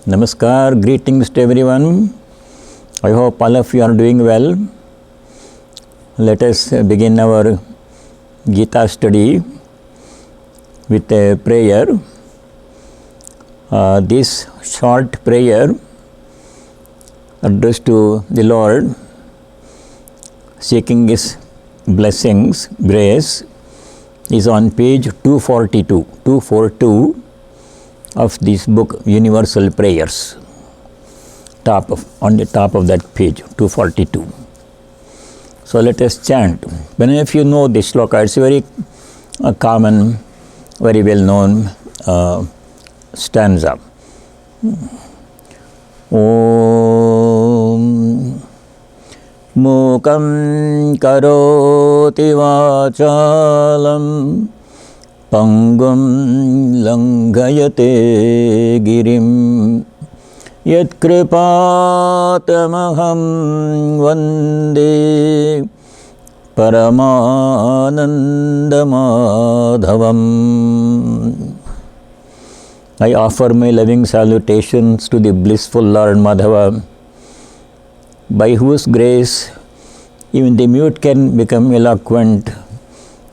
Namaskar, greetings to everyone. I hope all of you are doing well. Let us begin our Gita study with a prayer. This short prayer addressed to the Lord, seeking His blessings, grace, is on page 242 of this book, Universal Prayers. On the top of that page, 242. So let us chant. Many of you know this shloka. It's a very common, very well known stanza. Om Mukam karoti vachalam Pangum langayate girim Yat kripatamaham vande Paramanandamadhavam. I offer my loving salutations to the blissful Lord Madhava, by whose grace even the mute can become eloquent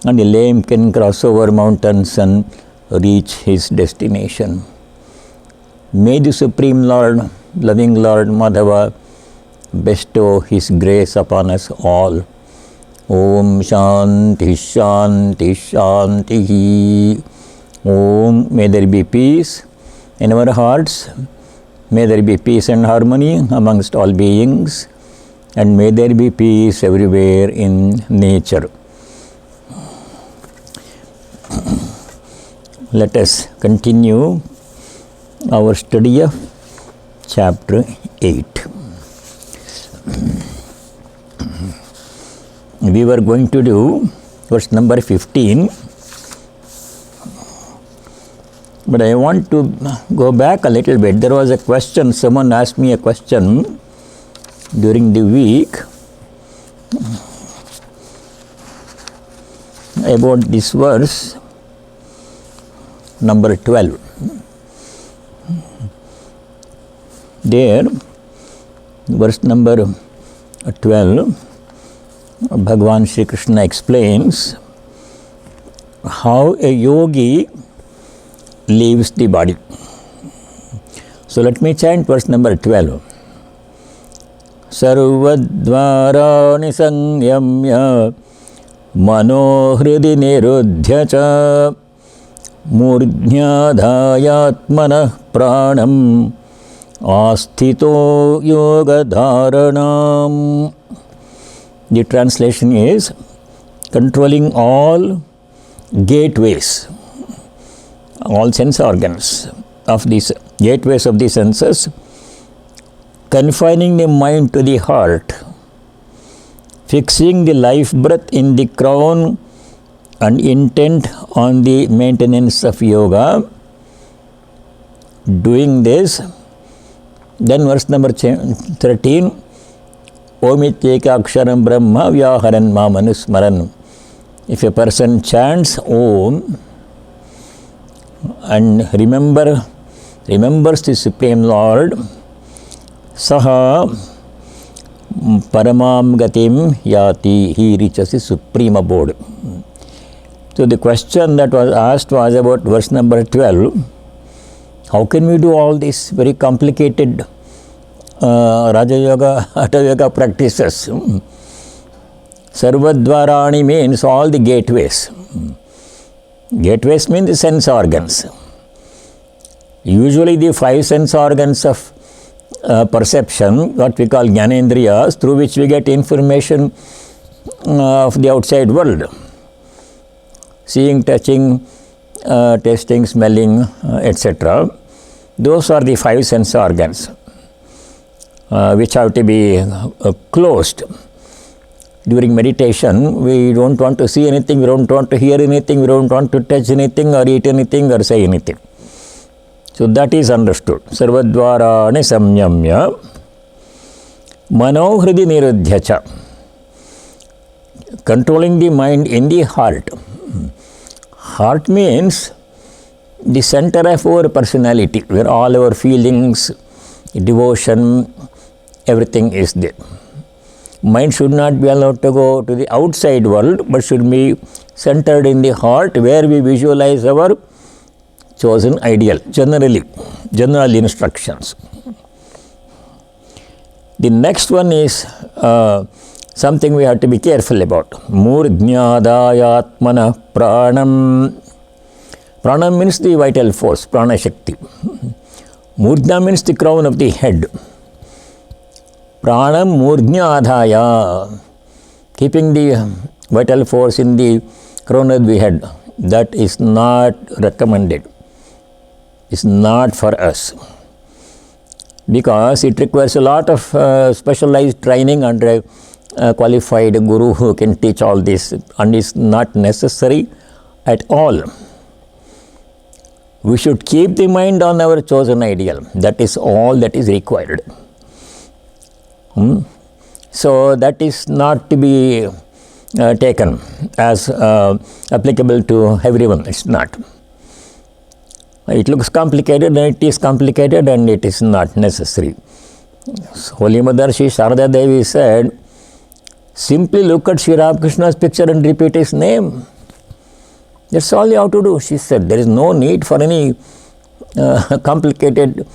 and the lame can cross over mountains and reach his destination. May the Supreme Lord, loving Lord Madhava, bestow His grace upon us all. Om Shanti Shanti Shanti. Om. May there be peace in our hearts. May there be peace and harmony amongst all beings. And may there be peace everywhere in nature. Let us continue our study of chapter 8. We were going to do verse number 15, but I want to go back a little bit. There was a question, someone asked me a question during the week about this verse number 12. There, verse number 12, Bhagavan Shri Krishna explains how a yogi leaves the body. So let me chant verse number 12. Sarvadvārāṇi saṃyamya mano hṛdi nirudhya ca mūdhnyā rdhāyātmanaḥ prāṇamāsthito yogadhāraṇām. The translation is controlling all gateways, all sense organs of these gateways of the senses, confining the mind to the heart, fixing the life breath in the crown and intent on the maintenance of yoga. Doing this, then verse number 13, Om ityeka Akshara Brahma Yoga. If a person chants Om and remembers the Supreme Lord, Saha Paramam Gatim Yati, he reaches the supreme abode. So the question that was asked was about verse number 12. How can we do all these very complicated Raja Yoga, Hatha Yoga practices? Sarvadvārāṇi means all the gateways. Gateways mean the sense organs. Usually the 5 sense organs of perception, what we call jnanendriyas, through which we get information of the outside world. Seeing, touching, tasting, smelling, etc. Those are the 5 sense organs which have to be closed. During meditation, we don't want to see anything, we don't want to hear anything, we don't want to touch anything or eat anything or say anything. So that is understood. Sarvadvārāṇi saṃyamya mano hṛdi nirudhya ca. Controlling the mind in the heart. Heart means the center of our personality, where all our feelings, devotion, everything is there. Mind should not be allowed to go to the outside world, but should be centered in the heart, where we visualize our chosen ideal, general instructions. The next one is something we have to be careful about. Mūdhnyā rdhāyātmanaḥ prāṇam. Prāṇam means the vital force, prana shakti. Mūdhnyā means the crown of the head. Prāṇam mūdhnyā ādhāya. Keeping the vital force in the crown of the head. That is not recommended. It's not for us. Because it requires a lot of specialized training under a qualified guru who can teach all this, and is not necessary at all. We should keep the mind on our chosen ideal. That is all that is required. So that is not to be taken as applicable to everyone. It's not. It looks complicated, and it is complicated, and it is not necessary. Holy Mother Shri Sharada Devi said, simply look at Sri Ramakrishna's picture and repeat his name. That's all you have to do, she said. There is no need for any complicated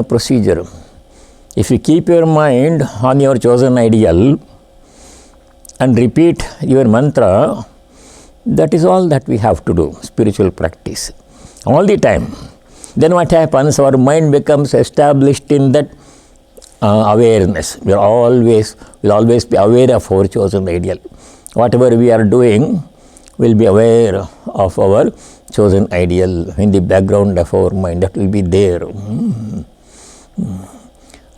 procedure. If you keep your mind on your chosen ideal and repeat your mantra, that is all that we have to do, spiritual practice. All the time. Then what happens? Our mind becomes established in that awareness. We'll always be aware of our chosen ideal. Whatever we are doing, we'll be aware of our chosen ideal in the background of our mind. That will be there.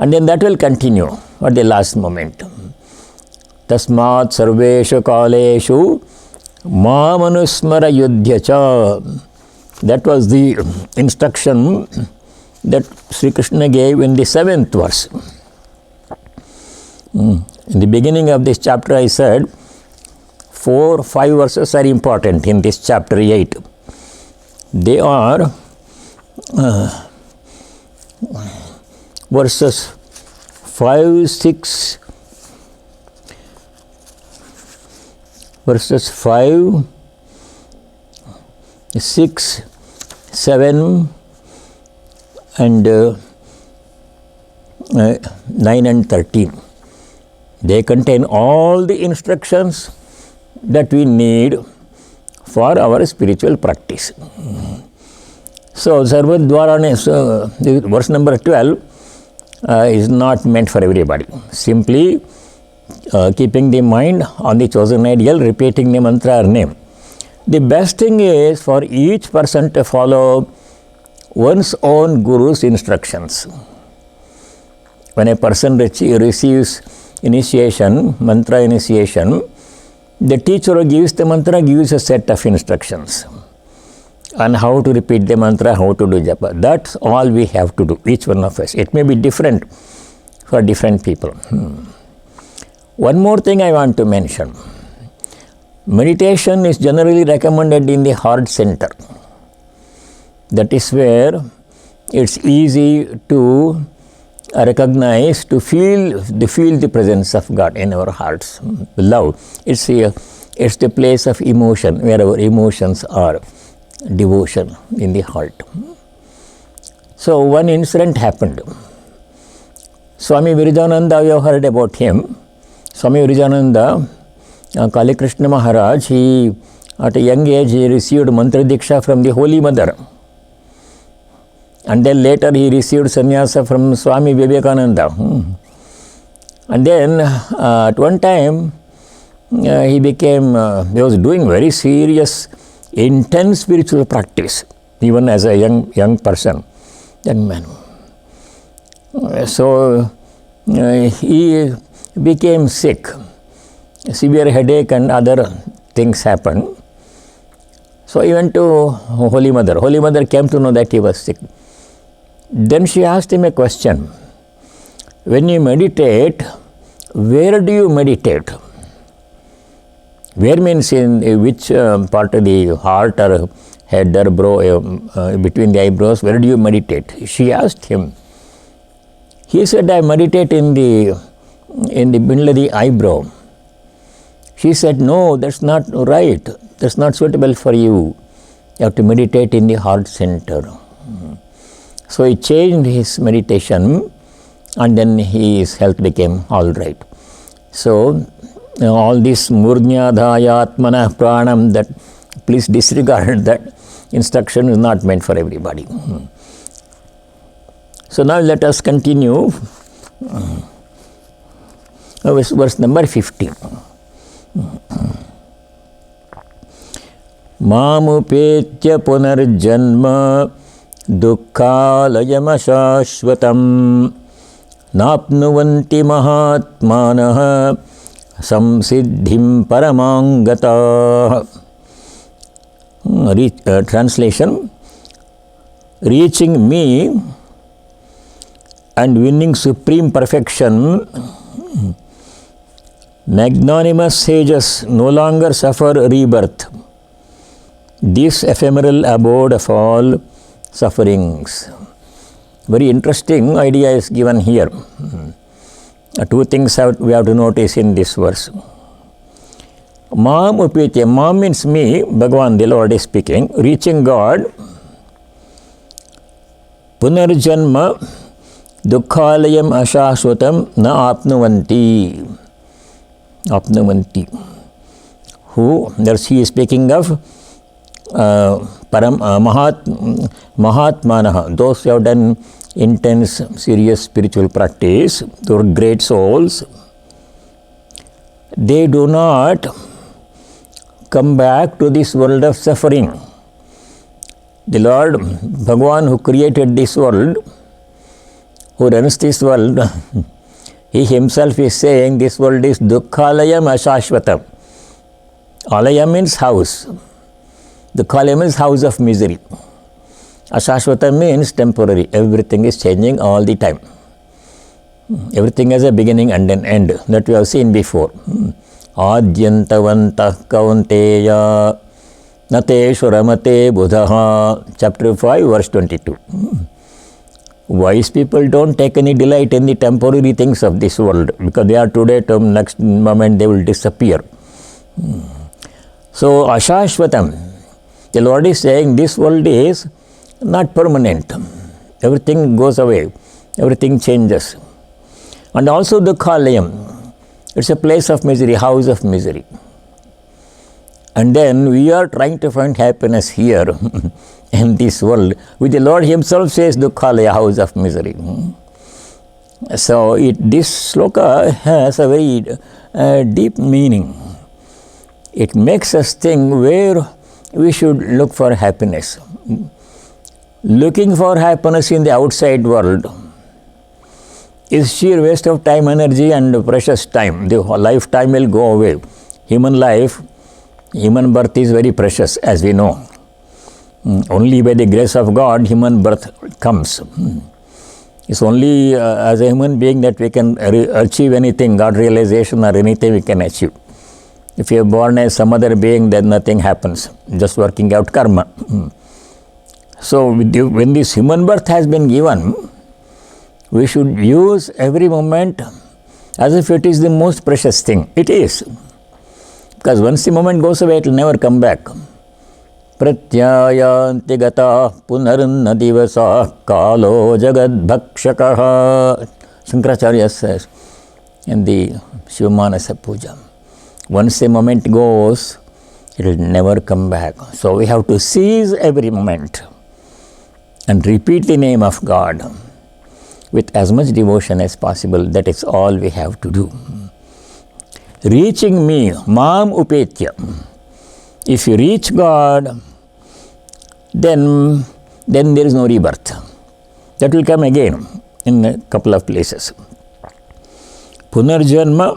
And then that will continue at the last moment. Tasmat sarveshu kaleshu māmanusmara yudhya cha. That was the instruction that Sri Krishna gave in the 7th verse. In the beginning of this chapter I said 4-5 verses are important in this chapter 8. They are verses 5, 6, verses 5, 6, 7 and 9 and 13. They contain all the instructions that we need for our spiritual practice. So, sarvadvārāṇi, verse number 12 is not meant for everybody. Simply keeping the mind on the chosen ideal, repeating the mantra or name. The best thing is for each person to follow one's own guru's instructions. When a person receives initiation, mantra initiation, the teacher who gives the mantra gives a set of instructions on how to repeat the mantra, how to do japa. That's all we have to do, each one of us. It may be different for different people. One more thing I want to mention. Meditation is generally recommended in the heart center. That is where it's easy to recognize, to feel the presence of God in our hearts. Love. It's the place of emotion, where our emotions are. Devotion in the heart. So one incident happened. Swami Virajananda, you have heard about him. Swami Virajananda, Kali Krishna Maharaj, he at a young age he received mantra diksha from the Holy Mother. And then later he received sannyasa from Swami Vivekananda. And then at one time he was doing very serious, intense spiritual practice, even as a young person, young man. So he became sick. Severe headache and other things happened. So he went to Holy Mother. Holy Mother came to know that he was sick. Then she asked him a question. When you meditate, where do you meditate? Where means in which part of the heart or had her brow between the eyebrows. Where do you meditate? She asked him. He said, I meditate in the middle of the eyebrow. She said, no, that's not right. That's not suitable for you. You have to meditate in the heart center. So he changed his meditation, and then his health became all right. So all this mūdhnyā, rdhāyātmanaḥ, prāṇam, that please disregard that. Instruction is not meant for everybody. So now let us continue. Verse number 50. Māmupetya punarjanma dukkhalayam ashashvatam napnuvanti mahatmanah samsiddhim paramāṅgatah. Translation: reaching me and winning supreme perfection, magnanimous sages no longer suffer rebirth, this ephemeral abode of all sufferings. Very interesting idea is given here. Two things we have to notice in this verse. Mam upitya. Mam means me, Bhagavan, the Lord is speaking, reaching God. Punarjanma dukkhalayam ashashvatam na apnuvanti. Apnuvanti. Who? There he is speaking of mahatmanah, those who have done intense, serious spiritual practice, those great souls. They do not come back to this world of suffering. The Lord, Bhagavan, who created this world, who runs this world, he himself is saying this world is dukkhalayam ashashvatam. Alaya means house. Dukkhalayam means house of misery. Ashashvatam means temporary. Everything is changing all the time. Everything has a beginning and an end. That we have seen before. Adyantavantah kaunteya nateshu ramate buddhaha. Chapter 5, verse 22. Wise people don't take any delight in the temporary things of this world, because they are today, to next moment they will disappear. So ashashvatam, the Lord is saying this world is not permanent. Everything goes away. Everything changes. And also dukkhalayam. It's a place of misery, house of misery. And then we are trying to find happiness here in this world, which the Lord himself says dukkhalaya, house of misery. So this sloka has a very deep meaning. It makes us think where we should look for happiness. Looking for happiness in the outside world is sheer waste of time, energy and precious time. The lifetime will go away. Human life, human birth is very precious, as we know. Only by the grace of God human birth comes. It's only as a human being that we can achieve anything, God realization or anything we can achieve. If you are born as some other being, then nothing happens, just working out karma. So when this human birth has been given, we should use every moment as if it is the most precious thing. It is. Because once the moment goes away, it will never come back. Pratyayanti gata punarna divasa kalo jagad bhakshakaha. Shankaracharya says in the Shivamanasa Puja. Once a moment goes, it will never come back. So we have to seize every moment and repeat the name of God with as much devotion as possible. That is all we have to do. Reaching me, mam upetya. If you reach God, then there is no rebirth. That will come again in a couple of places. Punarjanma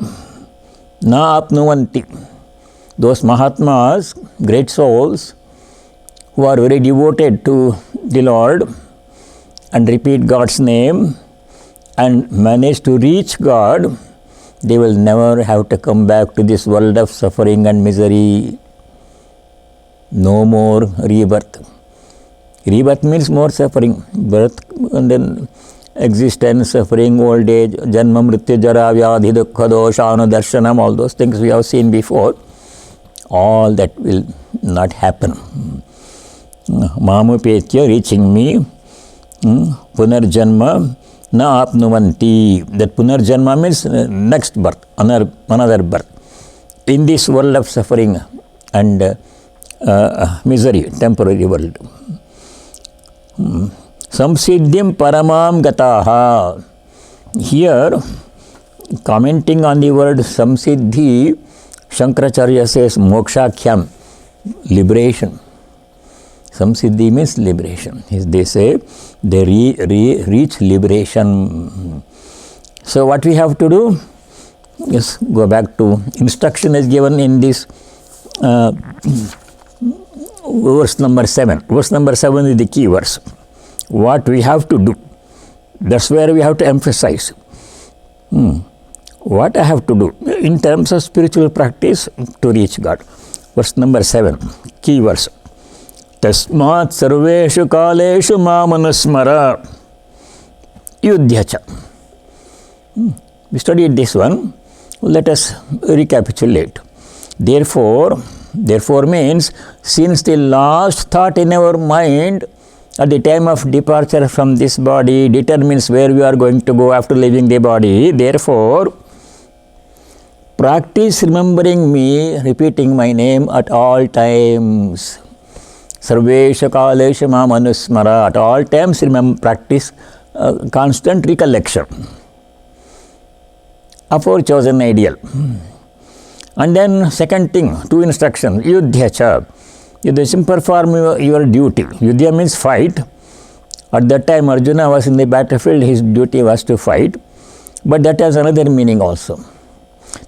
na apnuvanti. Those Mahatmas, great souls, who are very devoted to the Lord and repeat God's name and manage to reach God, they will never have to come back to this world of suffering and misery. no more rebirth. Rebirth means more suffering. Birth and then existence, suffering, old age, janma, mrityu, jara, vyadhi, dukkha, doshana, darshanam, all those things we have seen before. All that will not happen. Mamupetya, reaching me, punarjanma, na apnuvanti. That punarjanma means next birth, another birth. In this world of suffering and misery, temporary world. Samsiddhim paramam gataha. Here, commenting on the word samsiddhi, Shankaracharya says mokshakhyam, liberation. Samsiddhi means liberation. They say they reach liberation. So what we have to do? Yes, go back to instruction is given in this verse number 7. Verse number 7 is the key verse. What we have to do. That's where we have to emphasize. What I have to do in terms of spiritual practice to reach God. Verse number 7, key verse. Tasmat sarveshu kaleshu mamanusmara yudhyacha. We studied this one. Let us recapitulate. Therefore means since the last thought in our mind at the time of departure from this body determines where we are going to go after leaving the body, therefore practice remembering me, repeating my name at all times. Sarvesha kalesha mamanusmara. At all times practice constant recollection of our chosen ideal. And then second thing, two instructions, yudhyacha. Yudhya, perform your duty. Yudhya means fight. At that time Arjuna was in the battlefield, his duty was to fight. But that has another meaning also.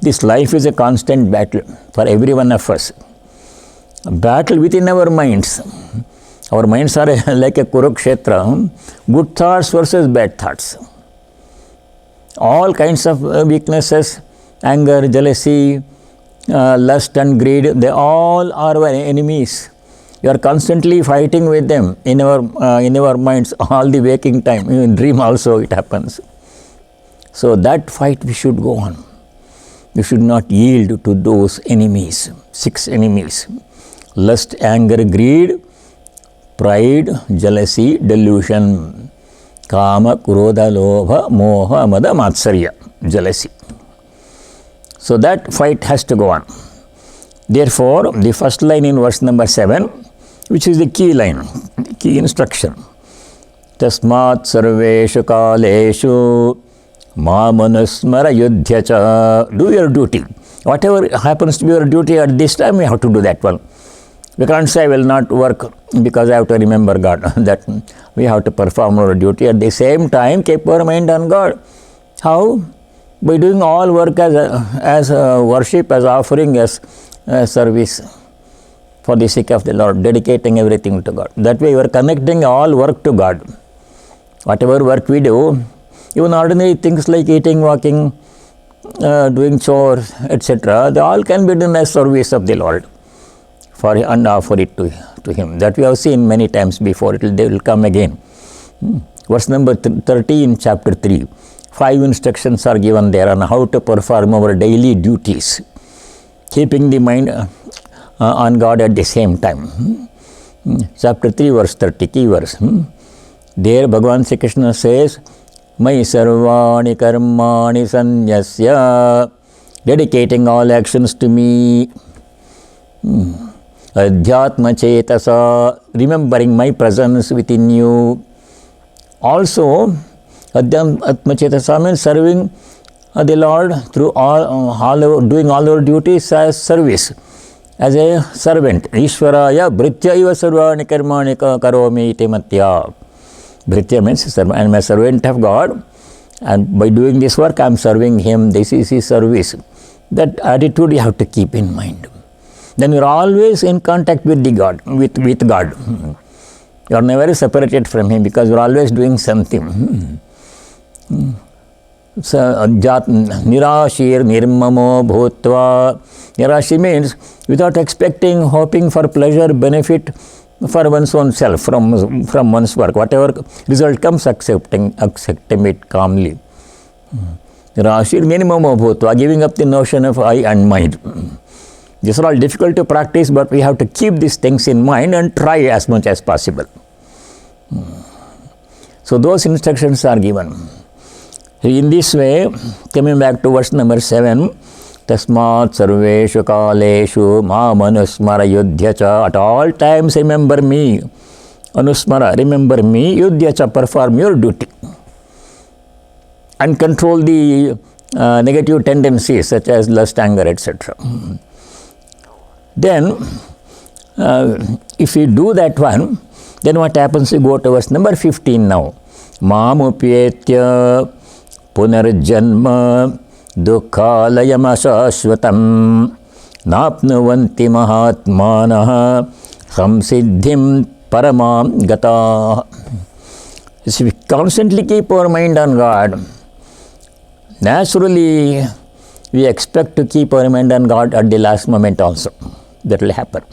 This life is a constant battle for every one of us. A battle within our minds. Our minds are like a Kurukshetra. Good thoughts versus bad thoughts. All kinds of weaknesses, anger, jealousy, lust and greed, they all are our enemies. You are constantly fighting with them in our minds all the waking time. In dream also it happens. So that fight we should go on. We should not yield to those enemies, 6 enemies. Lust, anger, greed, pride, jealousy, delusion. Kama, krodha, lobha, moha, mada, matsarya, jealousy. So that fight has to go on. Therefore, the first line in verse number 7, which is the key line, key instruction. Tasmat sarveshu kaleshu mamanusmara yudhyacha. Do your duty. Whatever happens to be your duty at this time, we have to do that one. We can't say I will not work because I have to remember God. That we have to perform our duty. At the same time, keep our mind on God. How? By doing all work as worship, as offering, as service for the sake of the Lord, dedicating everything to God. That way you are connecting all work to God. Whatever work we do, even ordinary things like eating, walking, doing chores, etc., they all can be done as service of the Lord and offer it to Him. That we have seen many times before. They will come again. Verse number 13, chapter 3. 5 instructions are given there on how to perform our daily duties, keeping the mind on God at the same time. Chapter 3, verse 30, key verse. There Bhagavan Sri Krishna says, Mai sarvāṇi karmāni sanyasya, dedicating all actions to me. rdhāyātmanaḥ, remembering my presence within you. Also, rdhāyātmanaḥ means serving the Lord through doing all our duties as service, as a servant. Ishvaraya bhritya iva sarvāṇi karmāni karomi iti matya. Bhritya means servant. I am a servant of God, and by doing this work I am serving Him. This is His service. That attitude you have to keep in mind. Then you are always in contact with the God, with God. You are never separated from Him because you are always doing something. Nirashir nirmamo bhutva. Nirashi means without expecting, hoping for pleasure, benefit for one's own self from one's work. Whatever result comes, accepting it calmly. Nirashir nirmamo bhutva, giving up the notion of I and mind. These are all difficult to practice, but we have to keep these things in mind and try as much as possible. So those instructions are given. In this way, coming back to verse number 7, Tasmat sarveshu kaleshu ma manusmara yudhya cha. At all times remember me. Anusmara, remember me. Yudhya cha, perform your duty. And control the negative tendencies such as lust, anger, etc. Then, if you do that one, then what happens? You go to verse number 15 now. Mamupyetya punarjanma dukkhalayamashashvatam napnuvanti mahatmanah samsiddhim paramam gata. If we constantly keep our mind on God, naturally we expect to keep our mind on God at the last moment also. That will happen.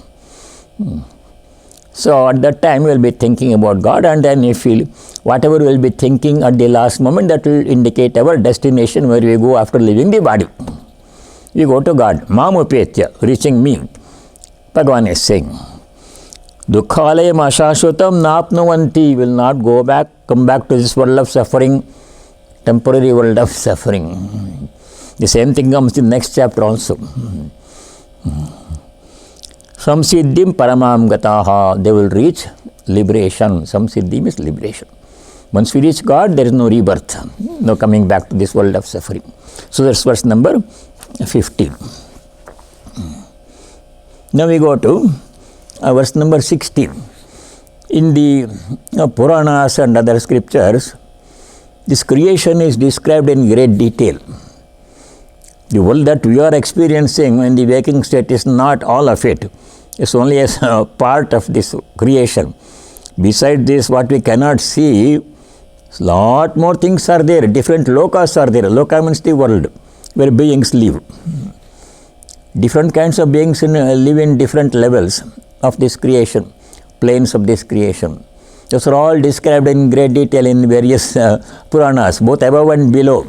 So at that time we will be thinking about God, and then if we, whatever we will be thinking at the last moment, that will indicate our destination where we go after leaving the body. We go to God. Mamupetya, reaching me. Bhagavan is saying, Dukkhalayam ashashvatam napnuvanti, will not go back, come back to this world of suffering, temporary world of suffering. The same thing comes in the next chapter also. Samsiddhim paramam gataha, they will reach liberation. Samsiddhim is liberation. Once we reach God, there is no rebirth, no coming back to this world of suffering. So that's verse number 15. Now we go to verse number 16. In the Puranas and other scriptures, this creation is described in great detail. The world that we are experiencing in the waking state is not all of it. It's only as a part of this creation. Besides this, what we cannot see, lot more things are there. Different lokas are there. Loka means the world where beings live. Different kinds of beings live in different levels of this creation, planes of this creation. Those are all described in great detail in various Puranas, both above and below.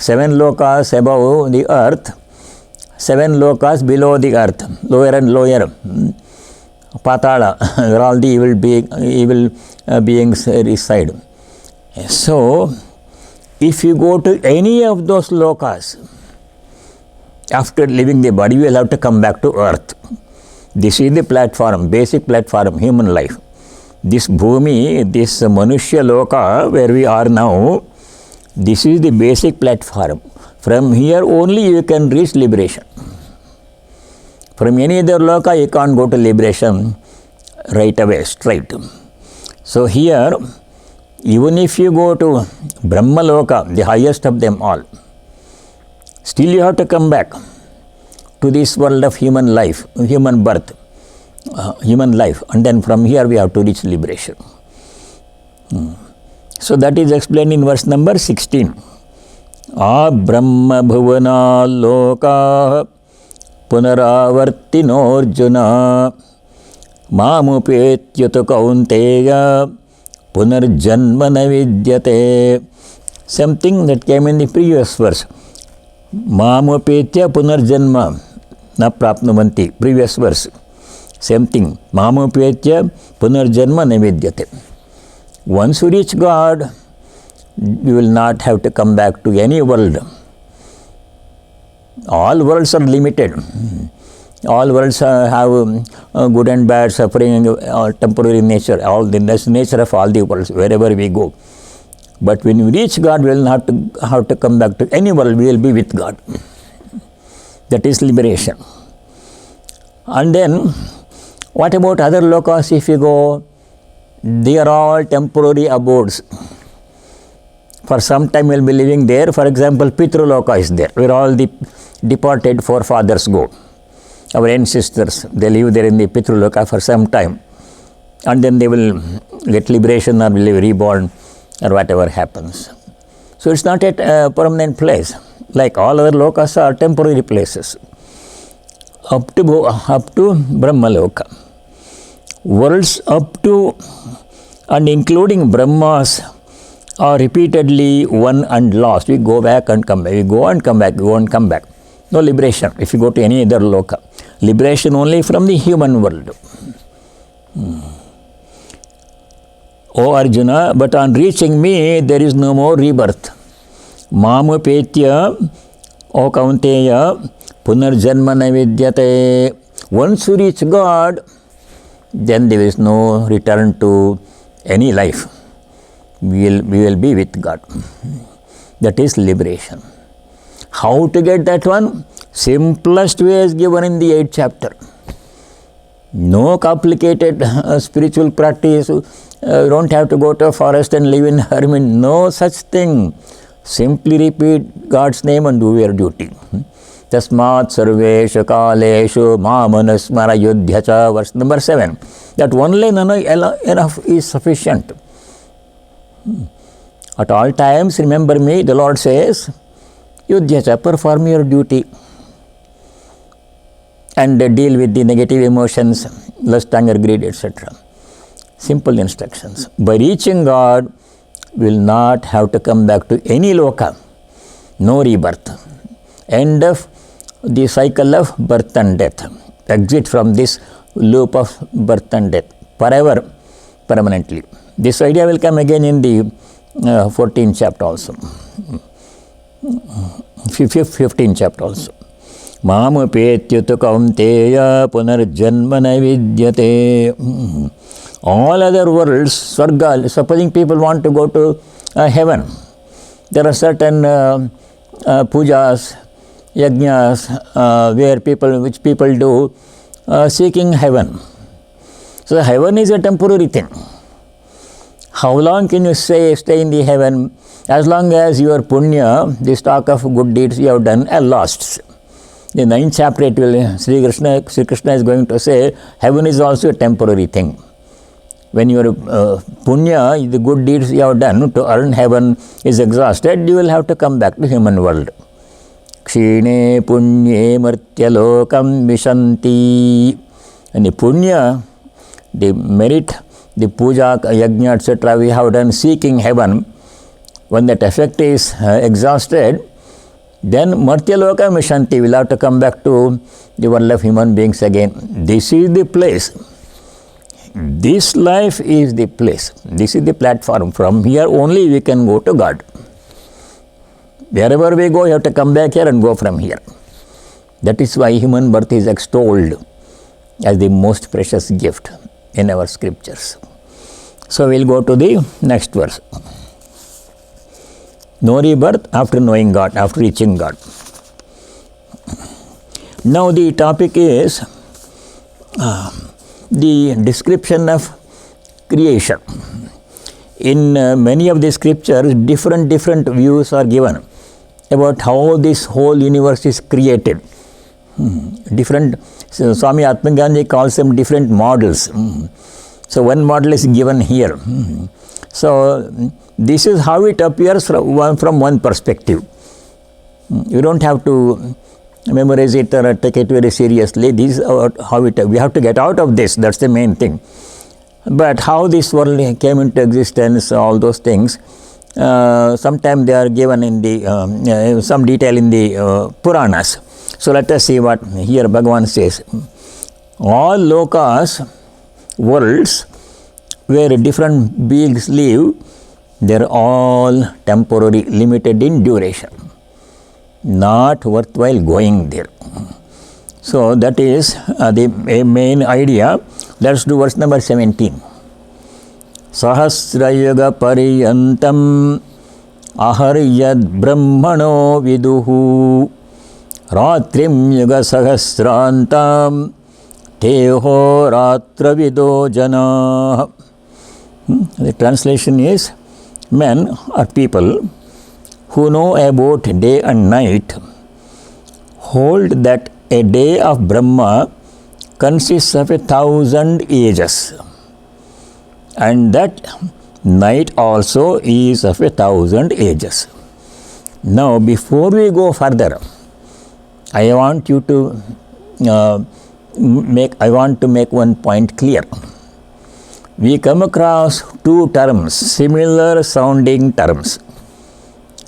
7 lokas above the earth, 7 lokas below the earth, lower and lower. Patala, where all the evil beings reside. So, if you go to any of those lokas, after leaving the body, you will have to come back to earth. This is the platform, basic platform, human life. This bhumi, this manushya loka, where we are now, this is the basic platform. From here only you can reach liberation. From any other loka you can't go to liberation right away, straight. So here, even if you go to Brahma loka, the highest of them all, still you have to come back to this world of human life, human birth, human life, and then from here we have to reach liberation. So that is explained in verse number 16. Brahma bhuvana loka punaravartinorjuna mamupetyutu kaunteya punarjanmana vidyate. Something that came in the previous verse. Mamupetya punarjanma na prapnuvanti. Previous verse. Same thing. Mamupetya punarjanma navidyate. Once you reach God, you will not have to come back to any world. All worlds are limited. All worlds have good and bad, suffering, temporary nature. All the nature of all the worlds, wherever we go. But when we reach God, we will not have to come back to any world. We will be with God. That is liberation. And then, what about other lokas if you go? They are all temporary abodes. For some time we will be living there. For example, Pitraloka is there, where all the departed forefathers go. Our ancestors, they live there in the Pitraloka for some time. And then they will get liberation or will be reborn or whatever happens. So it's not a permanent place. Like all other lokas are temporary places. Up to Brahma Loka. Worlds up to and including Brahmas are repeatedly won and lost. We go back and come back. We go and come back. Go and come back. No liberation if you go to any other loka. Liberation only from the human world. O Arjuna, but on reaching me, there is no more rebirth. Mamupetya, O Kaunteya, punarjanma navidyate. Once you reach God, then there is no return to any life. We will be with God. That is liberation. How to get that one? Simplest way is given in the 8th chapter. No complicated spiritual practice. You don't have to go to a forest and live in hermit. No such thing. Simply repeat God's name and do your duty. Tasmat sarveshu kaleshu mamanasmara yudhya. Verse number 7. That one line enough is sufficient. At all times, remember me, the Lord says, yudhya, perform your duty. And deal with the negative emotions, lust, anger, greed, etc. Simple instructions. By reaching God, we will not have to come back to any loka. No rebirth. End of the cycle of birth and death. Exit from this loop of birth and death. Forever, permanently. This idea will come again in the 14th chapter also. 15th chapter also. Mamupetyutu kaunteya punarjanmana vidyate. All other worlds, Swarga, supposing people want to go to heaven, there are certain pujas, yajnas, which people do seeking heaven. So heaven is a temporary thing. How long can you stay in the heaven? As long as your punya, the stock of good deeds you have done, are lost. The 9th chapter, Sri Krishna is going to say, heaven is also a temporary thing. When your punya, the good deeds you have done to earn heaven is exhausted, you will have to come back to human world. Kshine punye martyalokam vishanti. And the punya, the merit, the puja, yajna, etc. we have done seeking heaven, when that effect is exhausted, then martyaloka mishanti will have to come back to the world of human beings again. This is the place. This life is the place. This is the platform. From here only we can go to God. Wherever we go, you have to come back here and go from here. That is why human birth is extolled as the most precious gift in our scriptures. So we will go to the next verse. No rebirth after knowing God, after reaching God. Now the topic is the description of creation. In many of the scriptures, different views are given about how this whole universe is created. Swami Atmagandhi calls them different models. So one model is given here. So this is how it appears from one perspective. You don't have to memorize it or take it very seriously. This is how we have to get out of this. That's the main thing. But how this world came into existence, all those things, sometimes they are given in the some detail in the Puranas. So let us see what here Bhagavan says. All lokas, worlds, where different beings live, they are all temporary, limited in duration. Not worthwhile going there. So that is the main idea. Let's do verse number 17. Sahasrayuga pariyantam aharyad brahmano viduhu ratrim yuga sahasrantam teho ratra vido jana. The translation is, men or people who know about day and night hold that a day of Brahma consists of 1,000 ages, and that night also is of 1,000 ages. Now, before we go further, I want to make one point clear. We come across two terms, similar sounding terms,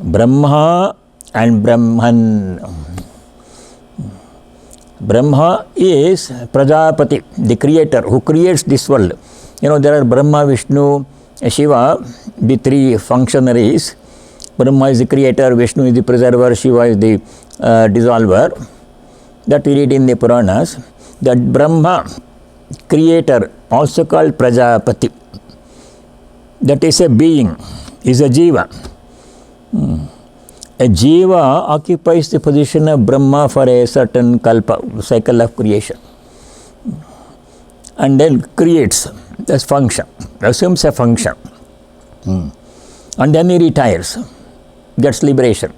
Brahma and Brahman. Brahma is Prajapati, the creator who creates this world. There are Brahma, Vishnu, Shiva, the three functionaries. Brahma is the creator, Vishnu is the preserver, Shiva is the dissolver. That we read in the Puranas. That Brahma, creator, also called Prajapati, that is a being, is a jiva. A jiva occupies the position of Brahma for a certain kalpa, cycle of creation, and then creates this function, assumes a function, and then he retires, gets liberation.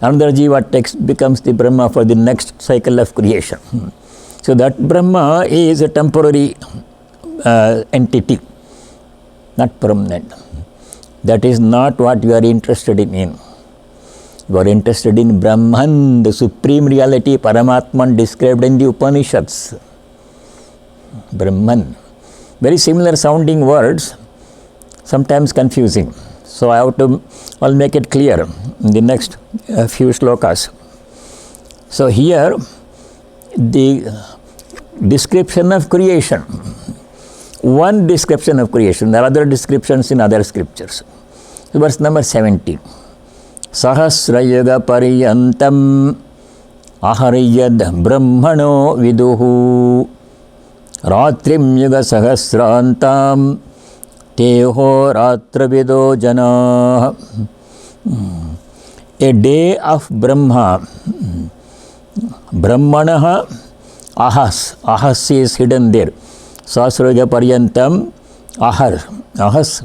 Another jiva becomes the Brahma for the next cycle of creation. So that Brahma is a temporary entity, not permanent. That is not what you are interested in. You are interested in Brahman, the supreme reality, Paramatman described in the Upanishads. Brahman. Very similar sounding words, sometimes confusing. So I'll make it clear in the next few slokas. So here, the description of creation, one description of creation, there are other descriptions in other scriptures. So verse number 17. Sahasrayuga pariyantam aharyad brahmano viduhu ratrim yuga sahasrantam teho ratravido jana. A day of Brahma, Brahmanaha ahas is hidden there. Sahasrayuga pariyantam ahas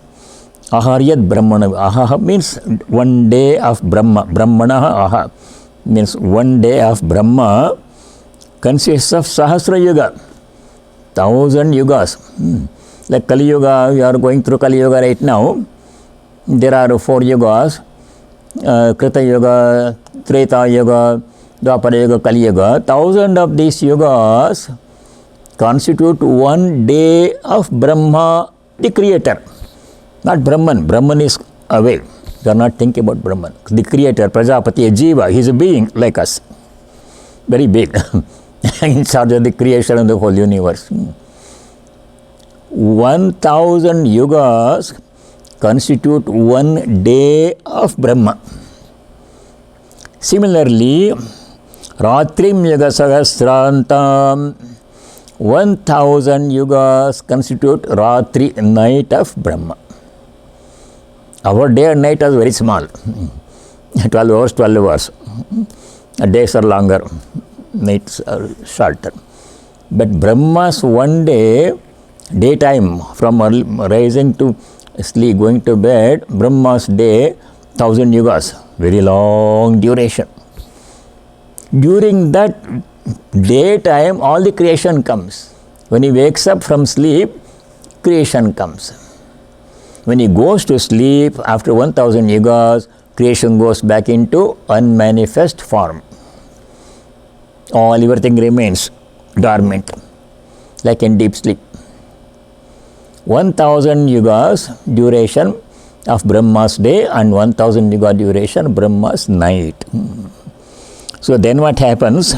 aharyad brahmana. Aha means one day of Brahma. Brahmanaha aha means one day of Brahma consists of Sahasra Yuga, 1000 yugas. Like Kali Yuga, we are going through Kali Yuga right now. There are 4 yugas, Krita Yuga, Treta Yuga, Dwapara Yuga, Kali Yuga. 1000 of these yugas constitute one day of Brahma, the creator. Not Brahman. Brahman is away. You are not thinking about Brahman. The creator, Prajapati, a jiva, he is a being like us. Very big. In charge of the creation of the whole universe. 1000 yugas constitute one day of Brahma. Similarly, Ratrim Yuga Sahasrantam, 1000 yugas constitute Ratri, night of Brahma. Our day and night is very small, 12 hours, 12 hours. Days are longer, nights are shorter. But Brahma's one day, daytime, from rising to sleep, going to bed, Brahma's day, 1000 yugas, very long duration. During that daytime, all the creation comes. When he wakes up from sleep, creation comes. When he goes to sleep, after 1000 yugas, creation goes back into unmanifest form. All everything remains dormant, like in deep sleep. 1000 yugas duration of Brahma's day and 1000 yuga duration Brahma's night. So then what happens?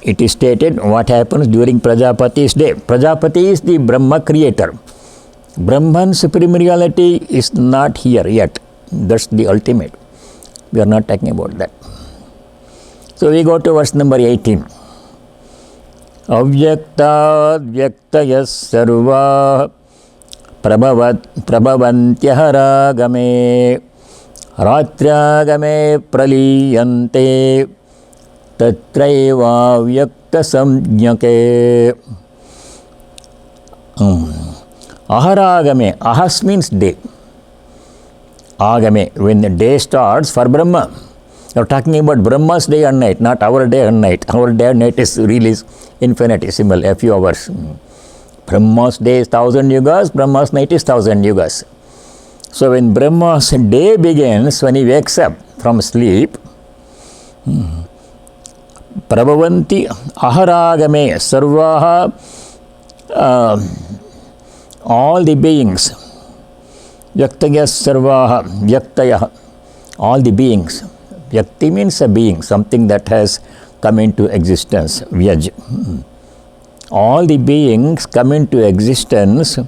It is stated what happens during Prajapati's day. Prajapati is the Brahma creator. Brahman supreme reality is not here yet. That's the ultimate. We are not talking about that. So we go to verse number 18. Avyakta vyaktayas sarva prabhavantyahara ratragame praliyante tatraiva vyakta saṃyake. Aharagame, ahas means day. Agame, when the day starts for Brahma. You are talking about Brahma's day and night, not our day and night. Our day and night is really infinitesimal, a few hours. Brahma's day is 1000 yugas, Brahma's night is 1000 yugas. So when Brahma's day begins, when he wakes up from sleep, prabhavanti aharagame sarvaha, all the beings, vyaktaya sarvaha, vyaktaya, all the beings. Vyakti means a being, something that has come into existence, vyaj. All the beings come into existence,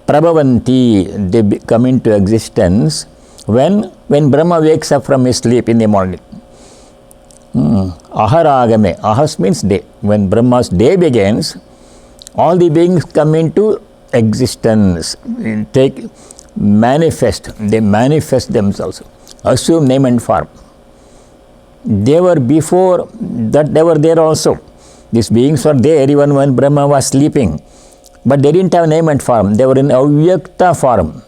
prabhavanti, they come into existence when Brahma wakes up from his sleep in the morning. Aharagame, ahas means day. When Brahma's day begins, all the beings come into existence, they manifest themselves, assume name and form. They were before that, they were there also. These beings were there even when Brahma was sleeping, but they didn't have name and form. They were in avyakta form.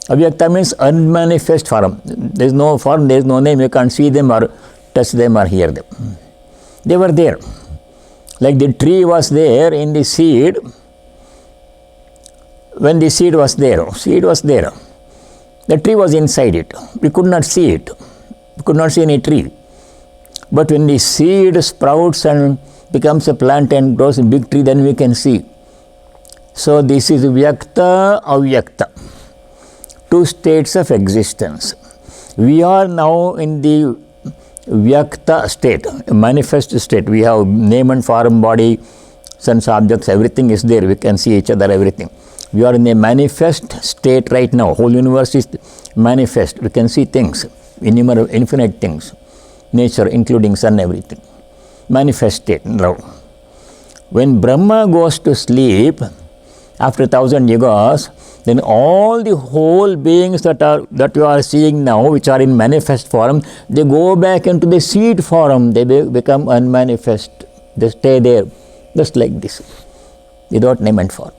Avyakta means unmanifest form. There is no form, there is no name, you can't see them or touch them or hear them. They were there. Like the tree was there in the seed, when the seed was there. The tree was inside it. We could not see it. We could not see any tree. But when the seed sprouts and becomes a plant and grows a big tree, then we can see. So this is vyakta, avyakta. Two states of existence. We are now in the vyakta state, a manifest state. We have name and form, body, sense objects, everything is there. We can see each other, everything. We are in a manifest state right now. Whole universe is manifest. We can see things, infinite things. Nature, including sun, everything. Manifest state now. When Brahma goes to sleep, after 1,000 yugas, then all the whole beings that you are seeing now, which are in manifest form, they go back into the seed form. They become unmanifest. They stay there, just like this, without name and form.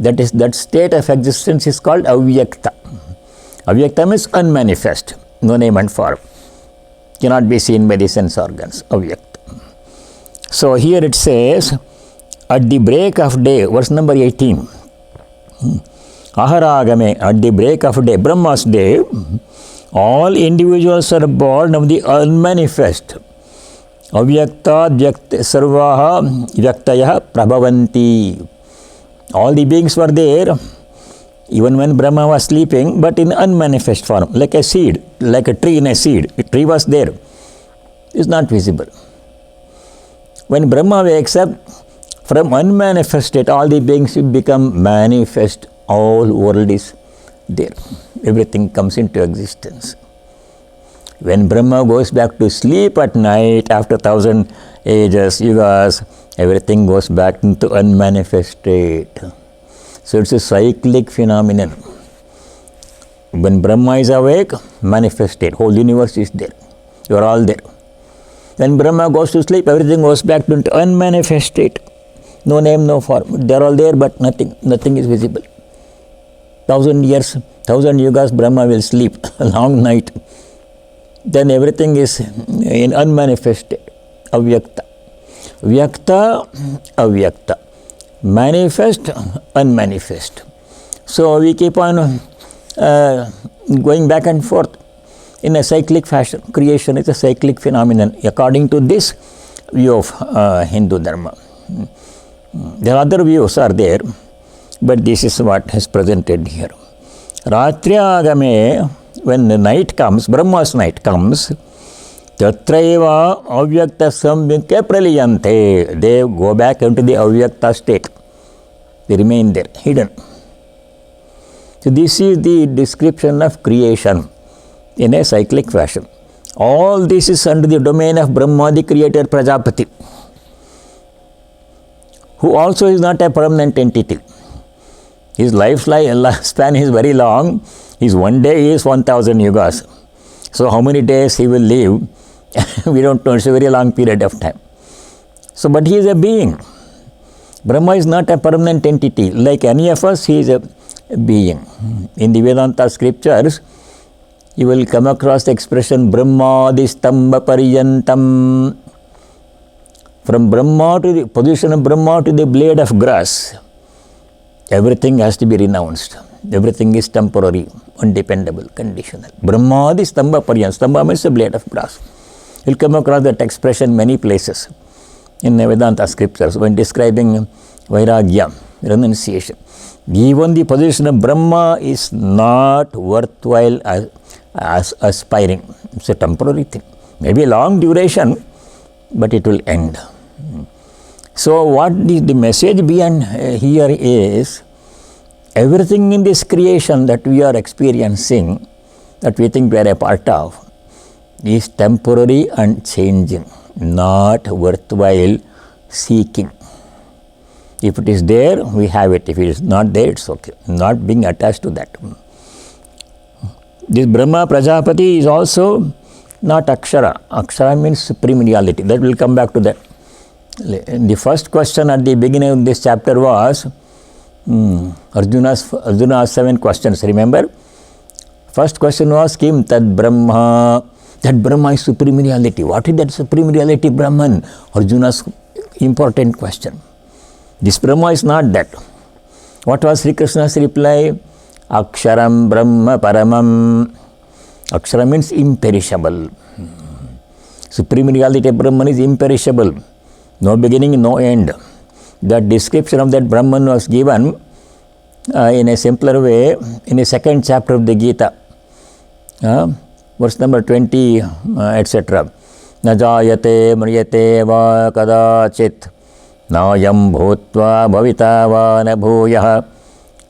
That state of existence is called avyakta. Avyakta means unmanifest, no name and form. Cannot be seen by the sense organs, avyakta. So here it says, at the break of day, verse number 18, aharagame, at the break of day, Brahma's day, all individuals are born of the unmanifest. Avyakta, sarvaha, vyaktaya, prabhavanti. All the beings were there, even when Brahma was sleeping, but in unmanifest form, like a seed, like a tree in a seed. A tree was there. It's not visible. When Brahma wakes up, from unmanifest state, all the beings become manifest. All world is there. Everything comes into existence. When Brahma goes back to sleep at night, after 1,000 ages, yugas, everything goes back into unmanifest state. So it's a cyclic phenomenon. When Brahma is awake, manifest state, whole universe is there. You are all there. When Brahma goes to sleep, everything goes back to unmanifest state. No name, no form. They are all there, but nothing is visible. 1,000 years, 1,000 yugas, Brahma will sleep, a long night. Then everything is in unmanifest state, avyakta. Vyakta, avyakta. Manifest, unmanifest. So we keep on going back and forth in a cyclic fashion. Creation is a cyclic phenomenon according to this view of Hindu Dharma. There are other views are there, but this is what is presented here. Ratriagame, when the night comes, Brahma's night comes, tatraiva avyakta saṃyamya praliyante. They go back into the avyakta state. They remain there, hidden. So this is the description of creation in a cyclic fashion. All this is under the domain of Brahma, the creator Prajapati, who also is not a permanent entity. His lifespan is very long. His one day is 1,000 yugas. So how many days he will live, we don't know. It's a very long period of time. So, but he is a being. Brahma is not a permanent entity. Like any of us, he is a being. In the Vedanta scriptures, you will come across the expression Brahmadistamba Pariyantam. From Brahma to the position of Brahma to the blade of grass, everything has to be renounced. Everything is temporary, undependable, conditional. Brahmadi stamba paryanta. Stamba means a blade of grass. You'll come across that expression many places in Vedanta scriptures when describing vairagya, renunciation. Even the position of Brahma is not worthwhile as aspiring. It's a temporary thing. Maybe long duration, but it will end. So what the message behind here is, everything in this creation that we are experiencing, that we think we are a part of, is temporary and changing, not worthwhile seeking. If it is there, we have it. If it is not there, it's okay. Not being attached to that. This Brahma Prajapati is also not Akshara. Akshara means supreme reality. That will come back to that. The first question at the beginning of this chapter was Arjuna's 7 questions. Remember? First question was Kim Tad Brahma. That Brahma is supreme reality. What is that supreme reality, Brahman? Arjuna's important question. This Brahma is not that. What was Sri Krishna's reply? Aksharam Brahma Paramam. Akshara means imperishable. Supreme reality Brahman is imperishable. No beginning, no end. That description of that Brahman was given in a simpler way in the 2nd chapter of the Gita. Verse number 20, etc. Na jayate mriyate va kadachit nayam bhutva bhavita va na bhuyah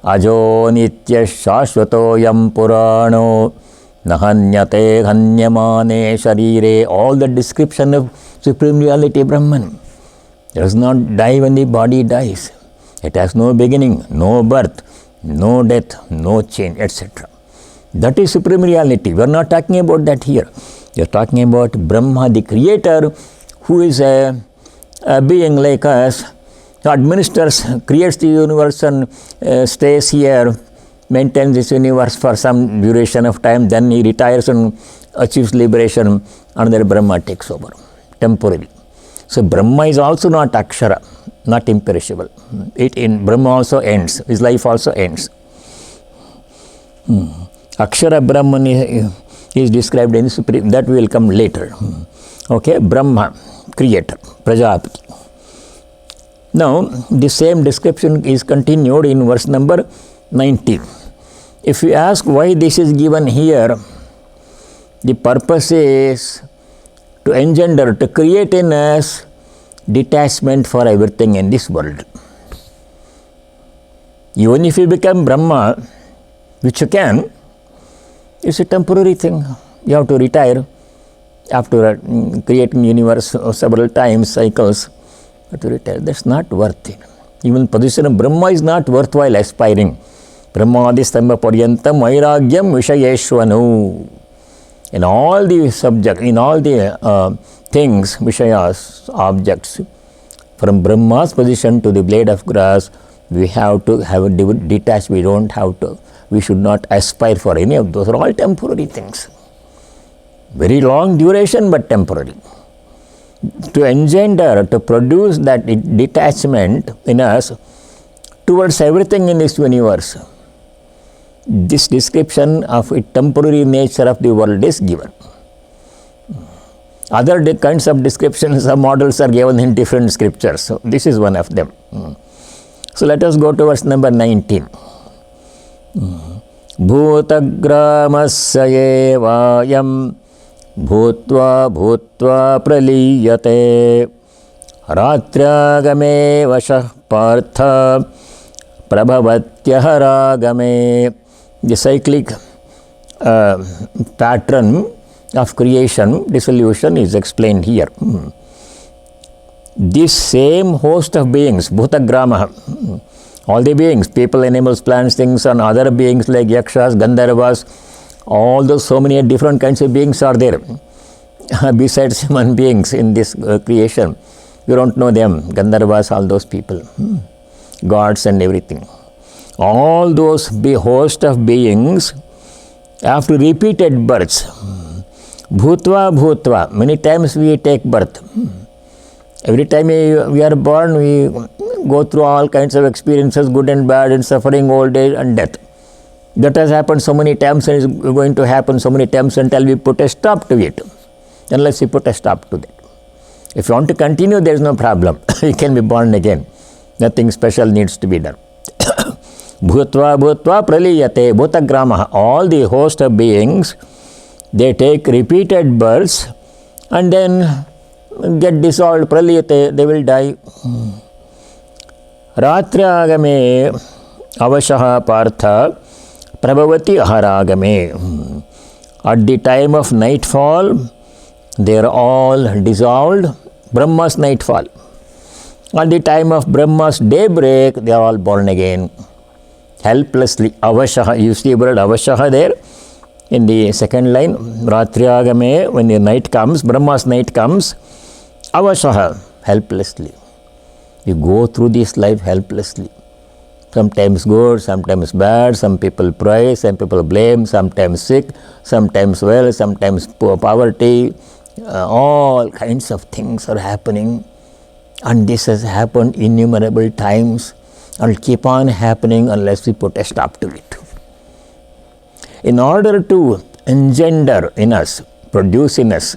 ajo nitya shashvato yam purano nahanyate hanyamane sharire. All the description of supreme reality Brahman. Does not die when the body dies. It has no beginning, no birth, no death, no change, etc. That is supreme reality. We are not talking about that here. We are talking about Brahma, the creator, who is a being like us, administers, creates the universe and stays here, maintains this universe for some duration of time, then he retires and achieves liberation, and then Brahma takes over, temporarily. So Brahma is also not Akshara, not imperishable. Brahma also ends, his life also ends. Akshara Brahman is described in supreme, that will come later. Okay, Brahma, creator, Prajapati. Now, the same description is continued in verse number 19. If you ask why this is given here, the purpose is to engender, to create in us detachment for everything in this world. Even if you become Brahma, which you can, it's a temporary thing. You have to retire after creating universe several times, cycles, to retire. That's not worth it. Even position of Brahma is not worthwhile aspiring. Brahmadi stamba paryantam vairagyam vishayeshvanu. In all the subject, in all the things, vishayas, objects, from Brahma's position to the blade of grass, we have to have a detached. We should not aspire for any of those. Are all temporary things. Very long duration, but temporary. To engender, to produce that detachment in us towards everything in this universe, this description of the temporary nature of the world is given. Other kinds of descriptions or models are given in different scriptures. So this is one of them. So let us go to verse number 19. Bhutagramasya evayam bhutva praliyate ratragame vashah partha prabhavatyah. The cyclic pattern of creation, dissolution is explained here. This same host of beings, Bhutagrama, all the beings, people, animals, plants, things, and other beings like Yakshas, Gandharvas, all those so many different kinds of beings are there. Besides human beings in this creation, you don't know them, Gandharvas, all those people, gods and everything. All those host of beings, after repeated births, bhutva, many times we take birth. Every time we are born, we go through all kinds of experiences, good and bad, and suffering, old age and death. That has happened so many times and is going to happen so many times until we put a stop to it. Unless we put a stop to that. If you want to continue, there is no problem. You can be born again. Nothing special needs to be done. Bhutva bhutva praliyate bhutagramaha. All the host of beings, they take repeated births and then get dissolved. Praliyate, they will die. Ratragame avashaha partha prabhavati aharagame. At the time of nightfall, they are all dissolved. Brahma's nightfall. At the time of Brahma's daybreak, they are all born again. Helplessly. Avashaha. You see the word avashaha there in the second line. Ratriyagame, when the night comes, Brahma's night comes, avashaha, helplessly. You go through this life helplessly. Sometimes good, sometimes bad, some people praise, some people blame, sometimes sick, sometimes well, sometimes poverty. All kinds of things are happening. And this has happened innumerable times and will keep on happening unless we put a stop to it. In order to engender in us, produce in us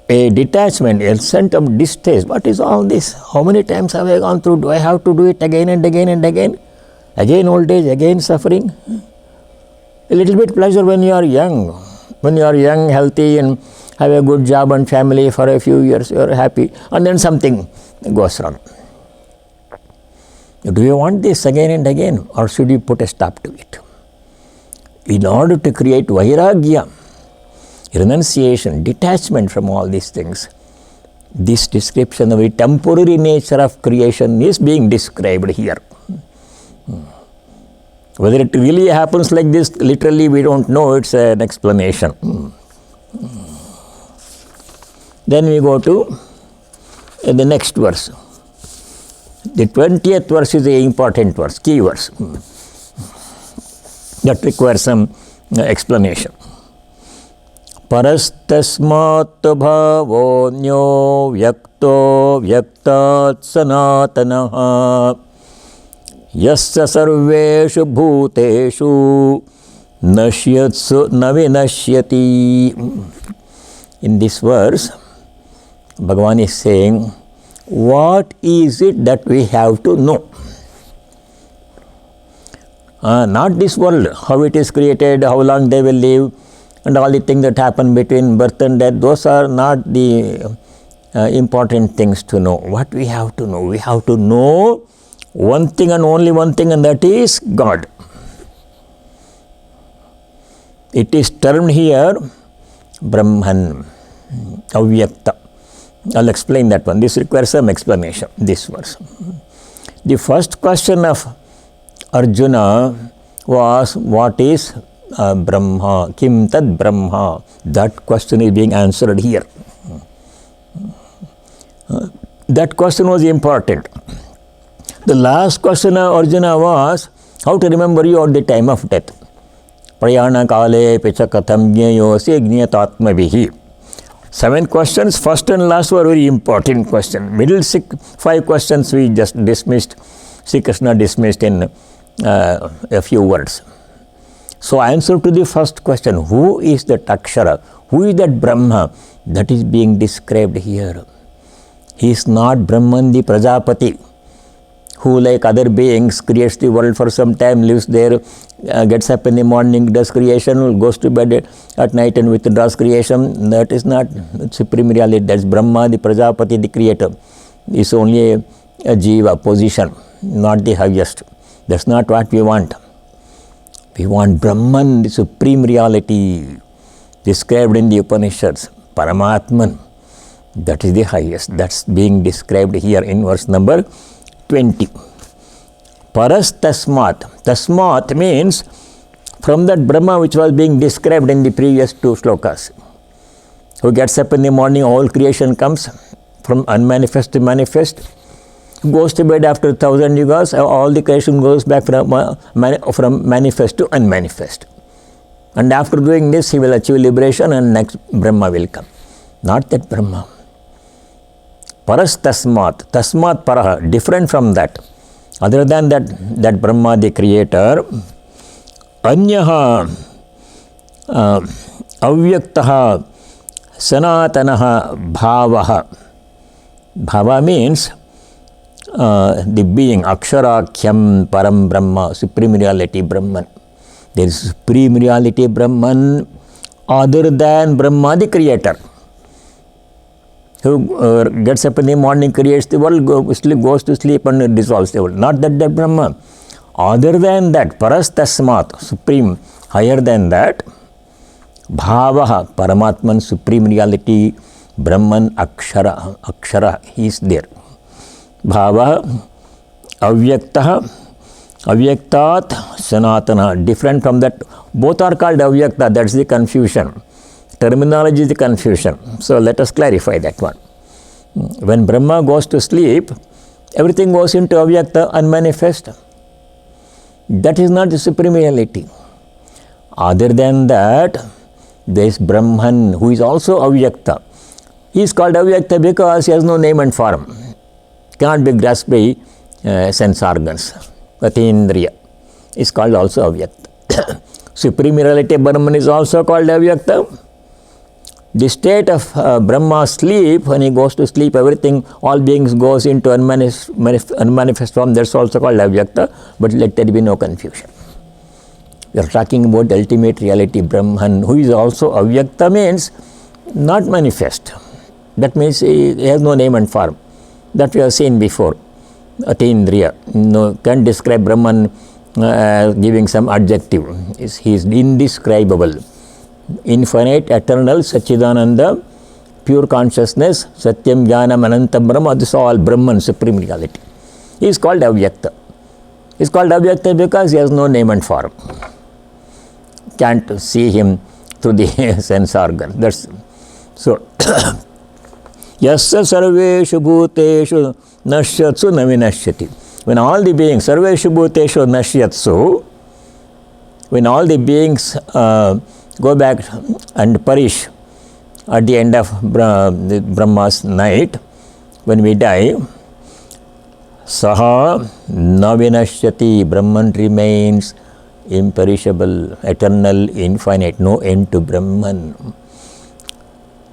a detachment, a sense of distaste. What is all this? How many times have I gone through? Do I have to do it again and again and again? Again old age, again suffering? A little bit pleasure when you are young. When you are young, healthy and have a good job and family for a few years, you are happy. And then something goes wrong. Do you want this again and again, or should you put a stop to it? In order to create vairagya, renunciation, detachment from all these things, this description of the temporary nature of creation is being described here. Whether it really happens like this, literally we don't know, it's an explanation. Then we go to the next verse. The 20th verse is the important verse, key verse. That requires some explanation. Parastasmat bhavonyo vyakto vyaktat sanatanaha yasya sarveshu bhuteshu nashyatsu navinashyati. In this verse, Bhagavan is saying, what is it that we have to know? Not this world, how it is created, how long they will live, and all the things that happen between birth and death. Those are not the important things to know. What we have to know? We have to know one thing and only one thing, and that is God. It is termed here Brahman, Avyakta. I'll explain that one. This requires some explanation, this verse. The first question of Arjuna was, what is Brahma? Kim tad Brahma? That question is being answered here. That question was important. The last question of Arjuna was, how to remember you at the time of death. Prayana kale picha katham jnayose jnayatatmavihi. 7 questions, first and last were very important questions. Middle 5 questions we just dismissed, Sri Krishna dismissed in a few words. So answer to the first question, who is that Akshara? Who is that Brahma that is being described here? He is not Brahman the Prajapati, who like other beings creates the world for some time, lives there, gets up in the morning, does creation, goes to bed at night and withdraws creation. That is not supreme reality. That's Brahma, the Prajapati, the creator. It's only a jiva, position, not the highest. That's not what we want. We want Brahman, the supreme reality, described in the Upanishads, Paramatman. That is the highest. That's being described here in verse number 20. Paras tasmat. Tasmat means from that Brahma which was being described in the previous 2 slokas. Who gets up in the morning, all creation comes from unmanifest to manifest. Goes to bed after 1,000 yugas, all the creation goes back from manifest to unmanifest. And after doing this, he will achieve liberation and next Brahma will come. Not that Brahma. Paras tasmat. Tasmat paraha, different from that. Other than that Brahma, the creator, Anyaha avyaktaha sanatanaha bhavaha. Bhava means the being, Aksharakyam Param Brahma, Supreme Reality Brahman. There is Supreme Reality Brahman other than Brahma, the creator, who gets up in the morning, creates the world, goes to sleep and dissolves the world. Not that Brahma. Other than that, Parastasmat, Supreme, higher than that, Bhavaha, Paramatman, Supreme Reality, Brahman, Akshara, he is there. Bhava, avyaktaha, avyaktat, sanatana, different from that. Both are called avyakta, that's the confusion. Terminology is the confusion. So let us clarify that one. When Brahma goes to sleep, everything goes into avyakta, unmanifest. That is not the supreme reality. Other than that, there is Brahman who is also avyakta. He is called avyakta because he has no name and form. Cannot be grasped by sense organs. Atindriya is called also avyakta. Supreme reality Brahman is also called avyakta. The state of Brahma sleep, when he goes to sleep, everything, all beings goes into unmanifest form, that's also called avyakta, but let there be no confusion. We are talking about ultimate reality Brahman, who is also avyakta, means not manifest. That means he has no name and form. That we have seen before. Atindriya. No, can't describe Brahman giving some adjective. He is indescribable. Infinite, eternal, Sachidananda, pure consciousness, Satyam, Jnanam, Anantam, Brahma, this is all Brahman, supreme reality. He is called avyakta. He is called avyakta because he has no name and form. Can't see him through the sense organ. That's so. Yasya sarveshu bhuteshu nashyatsu na vinashyati. When all the beings, sarveshu bhuteshu nashyatsu, when all the beings go back and perish at the end of Brahma's night, when we die, saha na vinashyati, Brahman remains imperishable, eternal, infinite, no end to Brahman.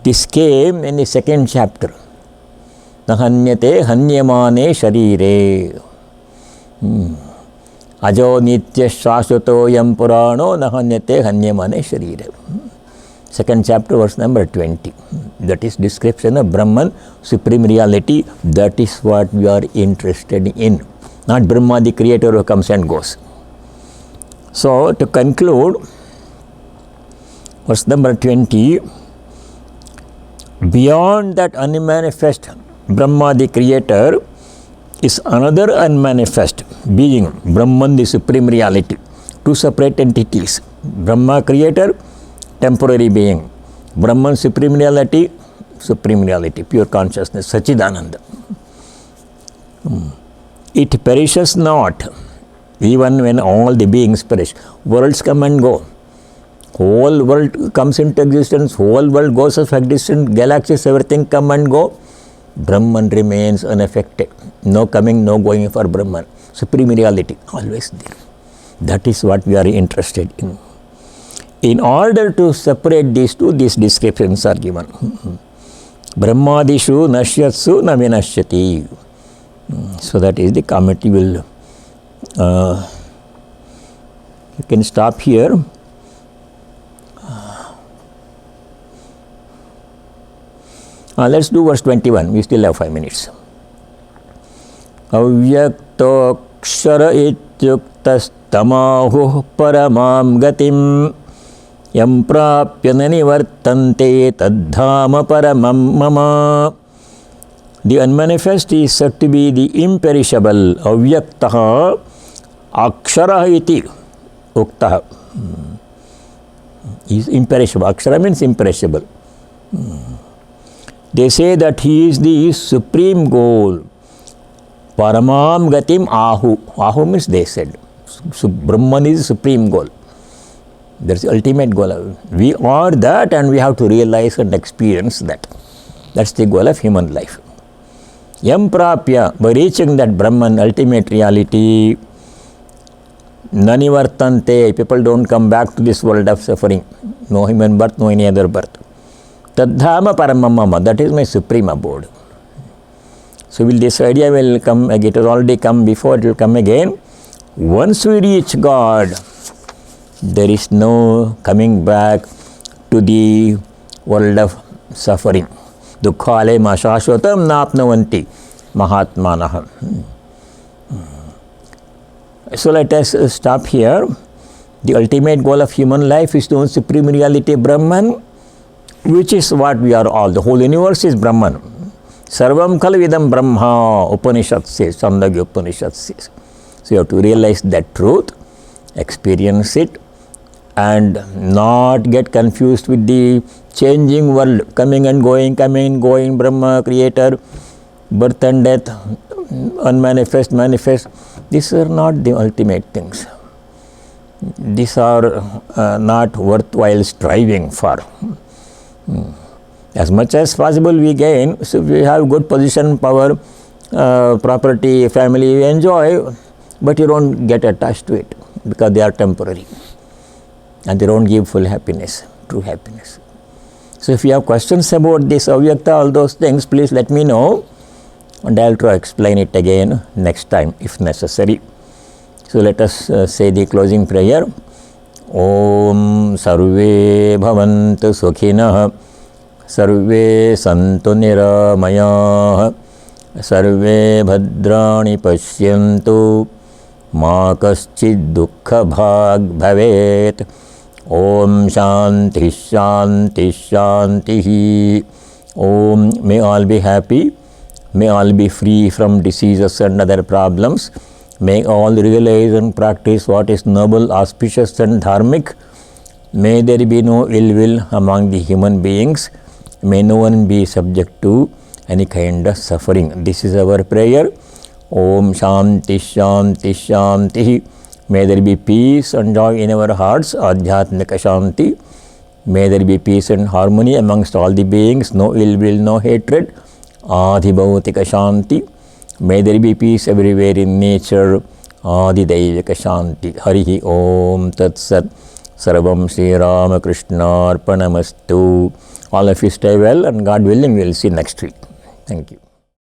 This came in the second chapter. Nahanyate hanyamane sharire. Ajo nitya shashvato yam purano nahanyate hanyamane sharire. Second chapter, verse number 20. That is description of Brahman, supreme reality. That is what we are interested in. Not Brahma, the creator who comes and goes. So, to conclude, verse number 20, beyond that unmanifest Brahma, the creator, is another unmanifest being, Brahman, the supreme reality. Two separate entities. Brahma, creator, temporary being. Brahman, supreme reality, pure consciousness, Sachidananda. It perishes not, even when all the beings perish. Worlds come and go. Whole world comes into existence, whole world goes of existence, galaxies, everything come and go. Brahman remains unaffected. No coming, no going for Brahman. Supreme reality, always there. That is what we are interested in. In order to separate these two, these descriptions are given. Brahmadishu nashyatsu na vinashyati. So that is the commentary will. You can stop here. Let's do verse 21. We still have 5 minutes. Avyakto akshara ityuktastamahuh paramam gatim yam prapya nanivartante tadhama paramam mama. The unmanifest is said to be the imperishable. Avyaktaha akshara iti uktaha. Is imperishable. Akshara means imperishable. They say that he is the supreme goal. Paramam gatim ahu. Ahu means they said. Brahman is the supreme goal. That's the ultimate goal. We are that and we have to realize and experience that. That's the goal of human life. Yam prapya, by reaching that Brahman, ultimate reality, Nani vartante, people don't come back to this world of suffering. No human birth, no any other birth. Tadhama paramamama, that is my supreme abode. So this idea will come, it has already come before, it will come again. Once we reach God, there is no coming back to the world of suffering. Dukkha ma shashvatam napnavanti mahatmanaḥ. So let us stop here. The ultimate goal of human life is to know supreme reality Brahman, which is what we are all. The whole universe is Brahman. Sarvam khalvidam Brahma, Upanishad says, Chandogya Upanishad says. So you have to realize that truth, experience it, and not get confused with the changing world, coming and going, Brahma, creator, birth and death, unmanifest, manifest. These are not the ultimate things. These are not worthwhile striving for. As much as possible we gain, so we have good position, power, property, family, we enjoy, but you don't get attached to it because they are temporary and they don't give full happiness, true happiness. So if you have questions about this avyakta, all those things, please let me know and I'll try to explain it again next time if necessary. So let us say the closing prayer. Om sarve bhavantu sukhinah, sarve santu niramayah, sarve bhadrani pashyantu, ma kaschid dukkha bhag bhavet. Om shanti shanti shanti. Om, may all be happy, may all be free from diseases and other problems. May all realize and practice what is noble, auspicious and dharmic. May there be no ill will among the human beings. May no one be subject to any kind of suffering. This is our prayer. Om Shanti Shanti Shanti. May there be peace and joy in our hearts, rdhāyātmanaḥ Shanti. May there be peace and harmony amongst all the beings, no ill will, no hatred, adhibhautika Shanti. May there be peace everywhere in nature, adhidaivika Shanti. Harihi Om Tat Sat. Sarvam Sri Rama Krishna Prāṇamāsthito. All of you stay well and God willing we will see next week. Thank you.